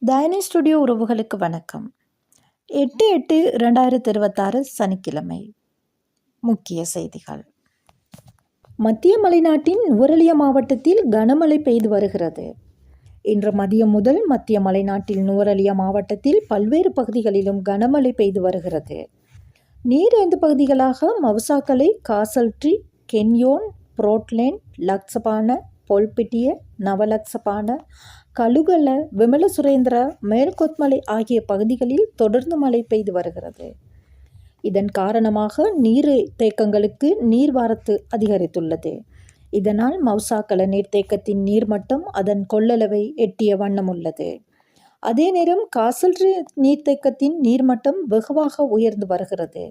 தைனி studio உறவுகளுக்கு வணக்கம். 8/8/2026 சனிக்கிழமை. முக்கிய செய்திகள். மத்திய மலைநாட்டின் நுவரெலியா மாவட்டத்தில் கனமழை பெய்து வருகிறது. இன்று மதியம் முதல் மத்திய மலைநாட்டில் நுவரெலியா மாவட்டத்தில் பல்வேறு பகுதிகளிலும் கனமழை பெய்து வருகிறது. நீரேந்து பகுதிகளாக மவுசாக்கலை, காசல்ட்ரி, கென்யோன், புரோட்லேண்ட், லக்சபான, பொல்பிட்டிய, நவலக்சபான, கலுகல, விமல சுரேந்திர, மேல்கொத்மலை ஆகிய பகுதிகளில் தொடர்ந்து மழை பெய்து வருகிறது. இதன் காரணமாக நீர் தேக்கங்களுக்கு நீர்வரத்து அதிகரித்துள்ளது. இதனால் மவுசாக்கல நீர்த்தேக்கத்தின் நீர்மட்டம் அதன் கொள்ளளவை எட்டிய வண்ணம் உள்ளது. அதே நேரம் காசல்ட்ரி நீர்த்தேக்கத்தின் நீர்மட்டம் வெகுவாக உயர்ந்து வருகிறது.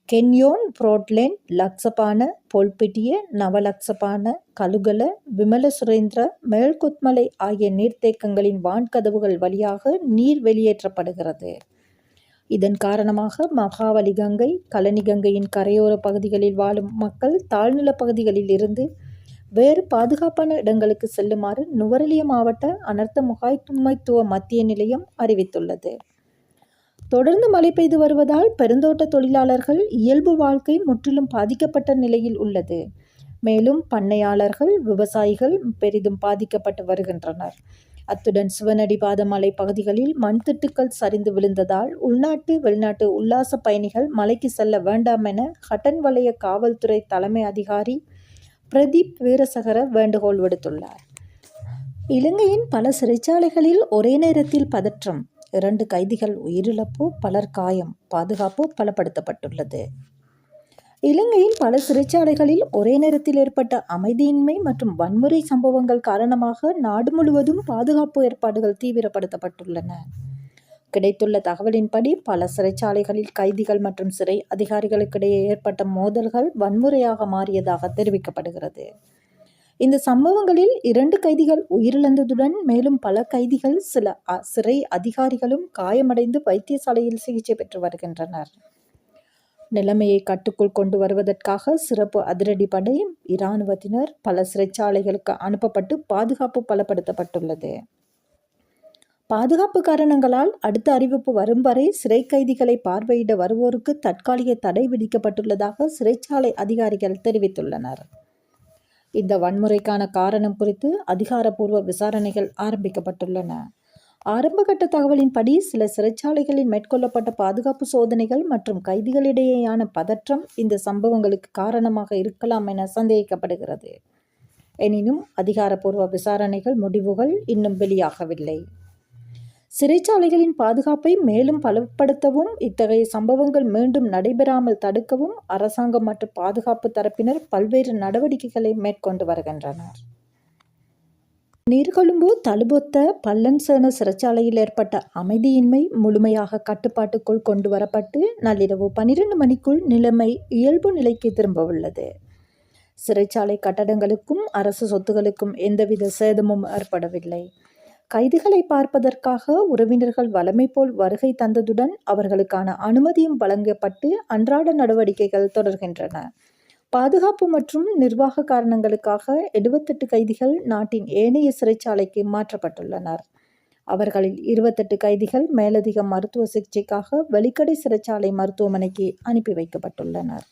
கென்யோன், புரோட்லேண்ட், லக்சபான, பொல்பிட்டிய, நவலக்சபான, கலுகல, விமல சுரேந்திர, மேல்கொத்மலை ஆகிய நீர்த்தேக்கங்களின் வான்கதவுகள் வழியாக நீர் வெளியேற்றப்படுகிறது. இதன் காரணமாக மகாவலி கங்கை, கலனி கங்கையின் கரையோர பகுதிகளில் வாழும் மக்கள் தாழ்நில பகுதிகளில் இருந்து வேறு பாதுகாப்பான இடங்களுக்கு செல்லுமாறு நுவரெலியா மாவட்ட அனர்த்த முகாமைத்துவ மத்திய நிலையம் அறிவித்துள்ளது. தொடர்ந்து மழை பெய்து வருவதால் பெருந்தோட்ட தொழிலாளர்கள் இயல்பு வாழ்க்கை முற்றிலும் பாதிக்கப்பட்ட நிலையில் உள்ளது. மேலும் பண்ணையாளர்கள், விவசாயிகள் பெரிதும் பாதிக்கப்பட்டு வருகின்றனர். அத்துடன் சிவனடி பாதமலை பகுதிகளில் மண்திட்டுக்கள் சரிந்து விழுந்ததால் உள்நாட்டு, வெளிநாட்டு உல்லாச பயணிகள் மலைக்கு செல்ல வேண்டாம் என ஹட்டன் வலய காவல்துறை தலைமை அதிகாரி பிரதீப் வீரசகர வேண்டுகோள் விடுத்துள்ளார். இலங்கையின் பல சிறைச்சாலைகளில் ஒரே நேரத்தில் பதற்றம். 2 கைதிகள் உயிரிழப்பு, பலர் காயம். பாதுகாப்பு பலப்படுத்தப்பட்டுள்ளது. இலங்கையின் பல சிறைச்சாலைகளில் ஒரே நேரத்தில் ஏற்பட்ட அமைதியின்மை மற்றும் வன்முறை சம்பவங்கள் காரணமாக நாடு முழுவதும் பாதுகாப்பு ஏற்பாடுகள் தீவிரப்படுத்தப்பட்டுள்ளன. கிடைத்துள்ள தகவலின்படி பல சிறைச்சாலைகளில் கைதிகள் மற்றும் சிறை அதிகாரிகளுக்கிடையே ஏற்பட்ட மோதல்கள் வன்முறையாக மாறியதாக தெரிவிக்கப்படுகிறது. இந்த சம்பவங்களில் 2 கைதிகள் உயிரிழந்ததுடன் மேலும் பல கைதிகள், சில சிறை அதிகாரிகளும் காயமடைந்து வைத்தியசாலையில் சிகிச்சை பெற்று வருகின்றனர். நிலைமையை கட்டுக்குள் கொண்டு வருவதற்காக சிறப்பு அதிரடி படை, இராணுவத்தினர் பல சிறைச்சாலைகளுக்கு அனுப்பப்பட்டு பாதுகாப்பு பலப்படுத்தப்பட்டுள்ளது. பாதுகாப்பு காரணங்களால் அடுத்த அறிவிப்பு வரும் வரை சிறை கைதிகளை பார்வையிட வருவோருக்கு தற்காலிக தடை விதிக்கப்பட்டுள்ளதாக சிறைச்சாலை அதிகாரிகள் தெரிவித்துள்ளனர். இந்த வன்முறைக்கான காரணம் குறித்து அதிகாரப்பூர்வ விசாரணைகள் ஆரம்பிக்கப்பட்டுள்ளன. ஆரம்பகட்ட தகவலின்படி சில சிறைச்சாலைகளில் மேற்கொள்ளப்பட்ட பாதுகாப்பு சோதனைகள் மற்றும் கைதிகளிடையேயான பதற்றம் இந்த சம்பவங்களுக்கு காரணமாக இருக்கலாம் என சந்தேகிக்கப்படுகிறது. எனினும் அதிகாரப்பூர்வ விசாரணைகள் முடிவுகள் இன்னும் வெளியாகவில்லை. சிறைச்சாலைகளின் பாதுகாப்பை மேலும் பலப்படுத்தவும் இத்தகைய சம்பவங்கள் மீண்டும் நடைபெறாமல் தடுக்கவும் அரசாங்கம் மற்றும் பாதுகாப்பு தரப்பினர் பல்வேறு நடவடிக்கைகளை மேற்கொண்டு வருகின்றனர். நீர்கொழும்பு தழுபொத்த பல்லன்சேன சிறைச்சாலையில் ஏற்பட்ட அமைதியின்மை முழுமையாக கட்டுப்பாட்டுக்குள் கொண்டு வரப்பட்டு நள்ளிரவு 12 மணிக்குள் நிலைமை இயல்பு நிலைக்கு திரும்ப உள்ளது. சிறைச்சாலை கட்டடங்களுக்கும் அரசு சொத்துகளுக்கும் எந்தவித சேதமும் ஏற்படவில்லை. கைதிகளை பார்ப்பதற்காக உறவினர்கள் வழமை போல் வருகை தந்ததுடன் அவர்களுக்கான அனுமதியும் வழங்கப்பட்டு அன்றாட நடவடிக்கைகள் தொடர்கின்றன. பாதுகாப்பு மற்றும் நிர்வாக காரணங்களுக்காக 78 கைதிகள் நாட்டின் ஏனைய சிறைச்சாலைக்கு மாற்றப்பட்டுள்ளனர். அவர்களில் 28 கைதிகள் மேலதிக மருத்துவ சிகிச்சைக்காக வெலிக்கடை சிறைச்சாலை மருத்துவமனைக்கு அனுப்பி வைக்கப்பட்டுள்ளனர்.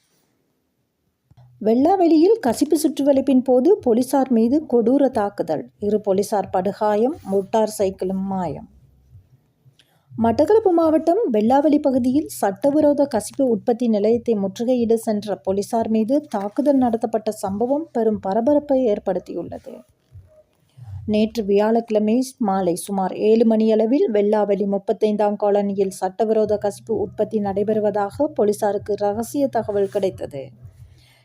வெள்ளாவெளியில் கசிப்பு சுற்றுவளைப்பின் போது போலீசார் மீது கொடூர தாக்குதல், 2 போலீசார் படுகாயம், மோட்டார் சைக்கிளும் மாயம். மட்டக்களப்பு மாவட்டம் வெள்ளாவெளி பகுதியில் சட்டவிரோத கசிப்பு உற்பத்தி நிலையத்தை முற்றுகையிட சென்ற போலீசார் மீது தாக்குதல் நடத்தப்பட்ட சம்பவம் பெரும் பரபரப்பை ஏற்படுத்தியுள்ளது. நேற்று வியாழக்கிழமை மாலை சுமார் 7 மணியளவில் வெள்ளாவெளி 35ஆம் காலனியில் சட்டவிரோத கசிப்பு உற்பத்தி நடைபெறுவதாக போலீசாருக்கு ரகசிய தகவல் கிடைத்தது.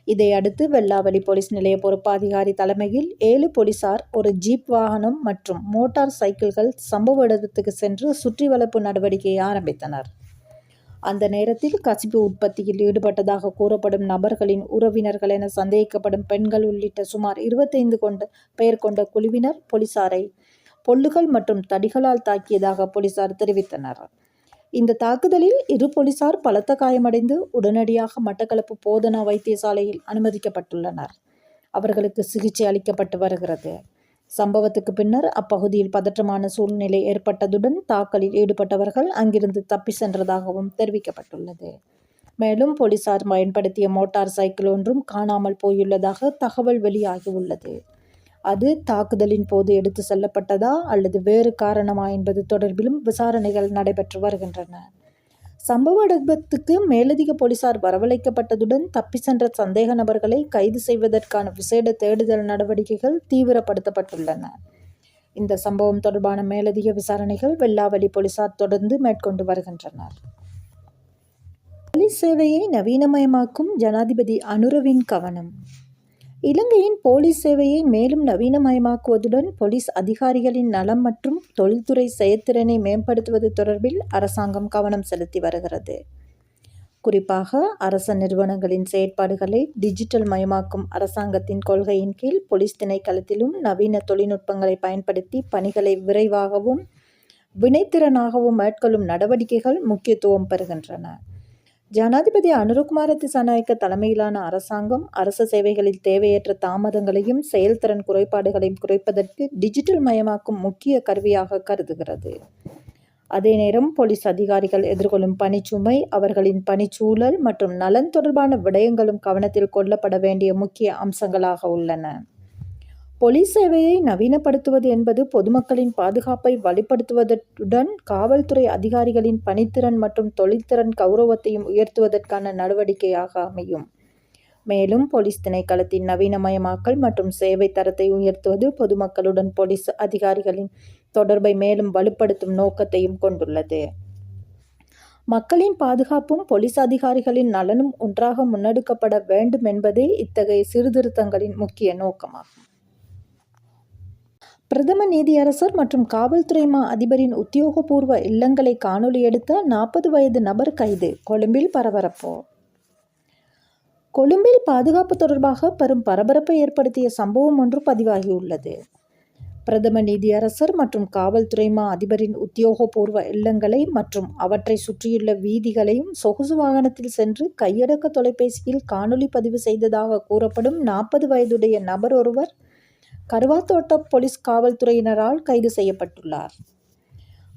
இதையடுத்து வெள்ளாவெளி போலீஸ் நிலைய பொறுப்பாதிகாரி தலைமையில் 7 போலீசார், ஒரு ஜீப் வாகனம் மற்றும் மோட்டார் சைக்கிள்கள் சம்பவ இடத்துக்கு சென்று சுற்றி வளைப்பு நடவடிக்கையை ஆரம்பித்தனர். அந்த நேரத்தில் கசிப்பு உற்பத்தியில் ஈடுபட்டதாக கூறப்படும் நபர்களின் உறவினர்கள் என சந்தேகிக்கப்படும் பெண்கள் உள்ளிட்ட சுமார் 25 பேர் கொண்ட குழுவினர் போலீசாரை பொல்லுகள் மற்றும் தடிகளால் தாக்கியதாக போலீசார் தெரிவித்தனர். இந்த தாக்குதலில் 2 போலீசார் பலத்த காயமடைந்து உடனடியாக மட்டக்களப்பு போதனா வைத்தியசாலையில் அனுமதிக்கப்பட்டுள்ளனர். அவர்களுக்கு சிகிச்சை அளிக்கப்பட்டு வருகிறது. சம்பவத்துக்கு பின்னர் அப்பகுதியில் பதற்றமான சூழ்நிலை ஏற்பட்டதுடன் தாக்கலில் ஈடுபட்டவர்கள் அங்கிருந்து தப்பி சென்றதாகவும் தெரிவிக்கப்பட்டுள்ளது. மேலும் போலீசார் பயன்படுத்திய மோட்டார் சைக்கிள் ஒன்றும் காணாமல் போயுள்ளதாக தகவல் வெளியாகியுள்ளது. அது தாக்குதலின் போது எடுத்து செல்லப்பட்டதா அல்லது வேறு காரணமா என்பது தொடர்பிலும் விசாரணைகள் நடைபெற்று வருகின்றன. சம்பவ இடத்துக்கு மேலதிக போலீசார் வரவழைக்கப்பட்டதுடன் தப்பி சென்ற சந்தேக நபர்களை கைது செய்வதற்கான விசேட தேடுதல் நடவடிக்கைகள் தீவிரப்படுத்தப்பட்டுள்ளன. இந்த சம்பவம் தொடர்பான மேலதிக விசாரணைகள் வெல்லாவெளி போலீசார் தொடர்ந்து மேற்கொண்டு வருகின்றனர். போலீஸ் சேவையை நவீனமயமாக்கும் ஜனாதிபதி அனுரவின் கவனம். இலங்கையின் போலீஸ் சேவையை மேலும் நவீனமயமாக்குவதுடன் போலீஸ் அதிகாரிகளின் நலம் மற்றும் தொழில்துறை செயற்திறனை மேம்படுத்துவது தொடர்பில் அரசாங்கம் கவனம் செலுத்தி வருகிறது. குறிப்பாக அரச நிறுவனங்களின் செயற்பாடுகளை டிஜிட்டல் மயமாக்கும் அரசாங்கத்தின் கொள்கையின் கீழ் போலீஸ் திணைக்களத்திலும் நவீன தொழில்நுட்பங்களை பயன்படுத்தி பணிகளை விரைவாகவும் வினைத்திறனாகவும் மேற்கொள்ளும் நடவடிக்கைகள் முக்கியத்துவம் பெறுகின்றன. ஜனாதிபதி அனுரகுமார திசாநாயக்க தலைமையிலான அரசாங்கம் அரச சேவைகளில் தேவையற்ற தாமதங்களையும் செயல்திறன் குறைபாடுகளையும் குறைப்பதற்கு டிஜிட்டல் மயமாக்கும் முக்கிய கருவியாக கருதுகிறது. அதே நேரம் போலீஸ் அதிகாரிகள் எதிர்கொள்ளும் பணிச்சுமை, அவர்களின் பணிச்சூழல் மற்றும் நலன் தொடர்பான விடயங்களும் கவனத்தில் கொள்ளப்பட வேண்டிய முக்கிய அம்சங்களாக உள்ளன. போலீஸ் சேவையை நவீனப்படுத்துவது என்பது பொதுமக்களின் பாதுகாப்பை வலுப்படுத்துவதுடன் காவல்துறை அதிகாரிகளின் பணித்திறன் மற்றும் தொழில்திறன் கௌரவத்தையும் உயர்த்துவதற்கான நடவடிக்கையாக அமையும். மேலும் போலீஸ் திணைக்களத்தின் நவீனமயமாக்கல் மற்றும் சேவை தரத்தை உயர்த்துவது பொதுமக்களுடன் போலீஸ் அதிகாரிகளின் தொடர்பை மேலும் வலுப்படுத்தும் நோக்கத்தையும் கொண்டுள்ளது. மக்களின் பாதுகாப்பும் போலீஸ் அதிகாரிகளின் நலனும் ஒன்றாக முன்னெடுக்கப்பட வேண்டும் என்பதே இத்தகைய சீர்திருத்தங்களின் முக்கிய நோக்கமாகும். பிரதம நீதியரசர் மற்றும் காவல்துறை மா அதிபரின் உத்தியோகபூர்வ இல்லங்களை காணொலி எடுத்த 40 வயது நபர் கைது. கொழும்பில் பரபரப்பு. கொழும்பில் பாதுகாப்பு தொடர்பாக பெரும் பரபரப்பை ஏற்படுத்திய சம்பவம் ஒன்று பதிவாகியுள்ளது. பிரதம நீதியரசர் மற்றும் காவல்துறை மா அதிபரின் உத்தியோகபூர்வ இல்லங்களை மற்றும் அவற்றை சுற்றியுள்ள வீதிகளையும் சொகுசு வாகனத்தில் சென்று கையடக்க தொலைபேசியில் காணொலி பதிவு செய்ததாக கூறப்படும் 40 வயதுடைய நபர் ஒருவர் கருவாத்தோட்ட போலீஸ் காவல்துறையினரால் கைது செய்யப்பட்டுள்ளார்.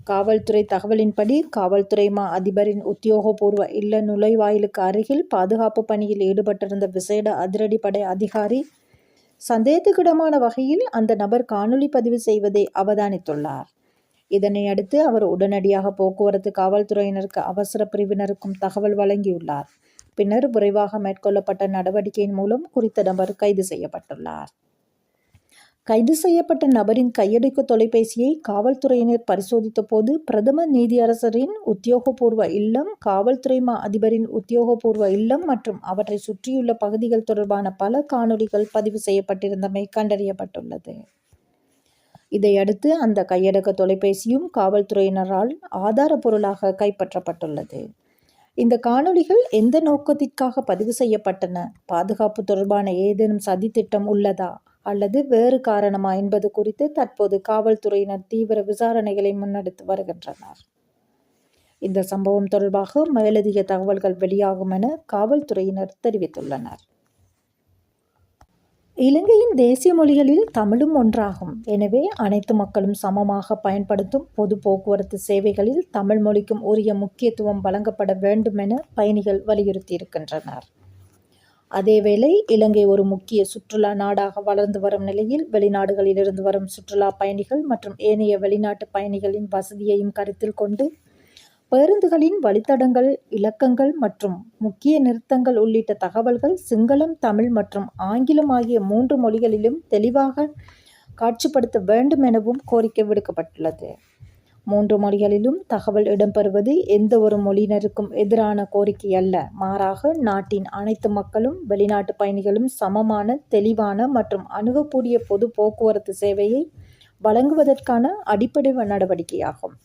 காவல்துறை தகவலின்படி காவல்துறை மா அதிபரின் உத்தியோகபூர்வ இல்ல நுழைவாயிலுக்கு அருகில் பாதுகாப்பு பணியில் ஈடுபட்டிருந்த விசேட அதிரடிப்படை அதிகாரி சந்தேகத்துக்கிடமான வகையில் அந்த நபர் காணொலி பதிவு செய்வதை அவதானித்துள்ளார். இதனை அடுத்து அவர் உடனடியாக போக்குவரத்து காவல்துறையினருக்கு அவசர பிரிவினருக்கும் தகவல் வழங்கியுள்ளார். பின்னர் விரைவாக மேற்கொள்ளப்பட்ட நடவடிக்கையின் மூலம் குறித்த நபர் கைது செய்யப்பட்டுள்ளார். கைது செய்யப்பட்ட நபரின் கையடக்க தொலைபேசியை காவல்துறையினர் பரிசோதித்த போது பிரதம நீதியரசரின் உத்தியோகபூர்வ இல்லம், காவல்துறை மா அதிபரின் உத்தியோகபூர்வ இல்லம் மற்றும் அவற்றை சுற்றியுள்ள பகுதிகள் தொடர்பான பல காணொலிகள் பதிவு செய்யப்பட்டிருந்தமை கண்டறியப்பட்டுள்ளது. இதையடுத்து அந்த கையடக்க தொலைபேசியும் காவல்துறையினரால் ஆதார பொருளாக கைப்பற்றப்பட்டுள்ளது. இந்த காணொலிகள் எந்த நோக்கத்திற்காக பதிவு செய்யப்பட்டன, பாதுகாப்பு தொடர்பான ஏதேனும் சதித்திட்டம் உள்ளதா அல்லது வேறு காரணமா என்பது குறித்து தற்போது காவல்துறையினர் தீவிர விசாரணைகளை முன்னெடுத்து வருகின்றனர். இந்த சம்பவம் தொடர்பாக மேலதிக தகவல்கள் வெளியாகும் என காவல்துறையினர் தெரிவித்துள்ளனர். இலங்கையின் தேசிய மொழிகளில் தமிழும் ஒன்றாகும். எனவே அனைத்து மக்களும் சமமாக பயன்படுத்தும் பொது போக்குவரத்து சேவைகளில் தமிழ் மொழிக்கும் உரிய முக்கியத்துவம் வழங்கப்பட வேண்டும் என பயணிகள் வலியுறுத்தியிருக்கின்றனர். அதேவேளை இலங்கை ஒரு முக்கிய சுற்றுலா நாடாக வளர்ந்து வரும் நிலையில் வெளிநாடுகளிலிருந்து வரும் சுற்றுலா பயணிகள் மற்றும் ஏனைய வெளிநாட்டு பயணிகளின் வசதியையும் கருத்தில் கொண்டு பேருந்துகளின் வழித்தடங்கள், இலக்கங்கள் மற்றும் முக்கிய நிறுத்தங்கள் உள்ளிட்ட தகவல்கள் சிங்களம், தமிழ் மற்றும் ஆங்கிலம் ஆகிய 3 மொழிகளிலும் தெளிவாக காட்சிப்படுத்த வேண்டும் எனவும் கோரிக்கை விடுக்கப்பட்டுள்ளது. 3 மொழிகளிலும் தகவல் இடம்பெறுவது எந்த ஒரு மொழியினருக்கும் எதிரான கோரிக்கை அல்ல. மாறாக நாட்டின் அனைத்து மக்களும் வெளிநாட்டு பயணிகளும் சமமான, தெளிவான மற்றும் அணுகக்கூடிய பொது போக்குவரத்து சேவையை வழங்குவதற்கான அடிப்படை நடவடிக்கையாகும்.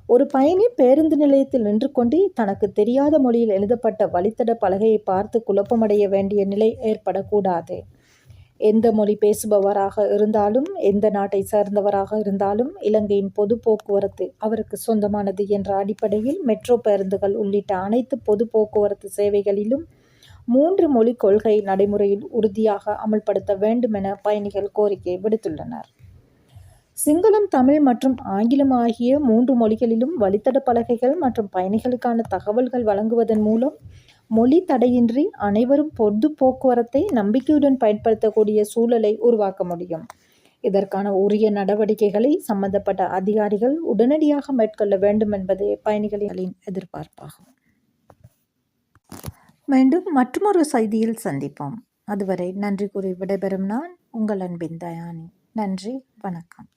ஒரு பயணி பேருந்து நிலையத்தில் நின்று கொண்டு தனக்கு தெரியாத மொழியில் எழுதப்பட்ட வழித்தட பலகையை பார்த்து குழப்பமடைய வேண்டிய நிலை ஏற்படக்கூடாது. எந்த மொழி பேசுபவராக இருந்தாலும், எந்த நாட்டை சேர்ந்தவராக இருந்தாலும் இலங்கையின் பொது போக்குவரத்து அவருக்கு சொந்தமானது என்ற அடிப்படையில் மெட்ரோ பேருந்துகள் உள்ளிட்ட அனைத்து பொது போக்குவரத்து சேவைகளிலும் 3 மொழி கொள்கை நடைமுறையில் உறுதியாக அமல்படுத்த வேண்டும் என பயணிகள் கோரிக்கை விடுத்துள்ளனர். சிங்களம், தமிழ் மற்றும் ஆங்கிலம் ஆகிய 3 மொழிகளிலும் வழித்தட பலகைகள் மற்றும் பயணிகளுக்கான தகவல்கள் வழங்குவதன் மூலம் மொழி தடையின்றி அனைவரும் பொது போக்குவரத்தை நம்பிக்கையுடன் பயன்படுத்தக்கூடிய சூழலை உருவாக்க முடியும். இதற்கான உரிய நடவடிக்கைகளை சம்பந்தப்பட்ட அதிகாரிகள் உடனடியாக மேற்கொள்ள வேண்டும் என்பதே பயணிகளின் எதிர்பார்ப்பாகும். மீண்டும் மற்றொரு செய்தியில் சந்திப்போம். அதுவரை நன்றி கூறி விடைபெறும் நான் உங்கள் அன்பின் தயானி. நன்றி, வணக்கம்.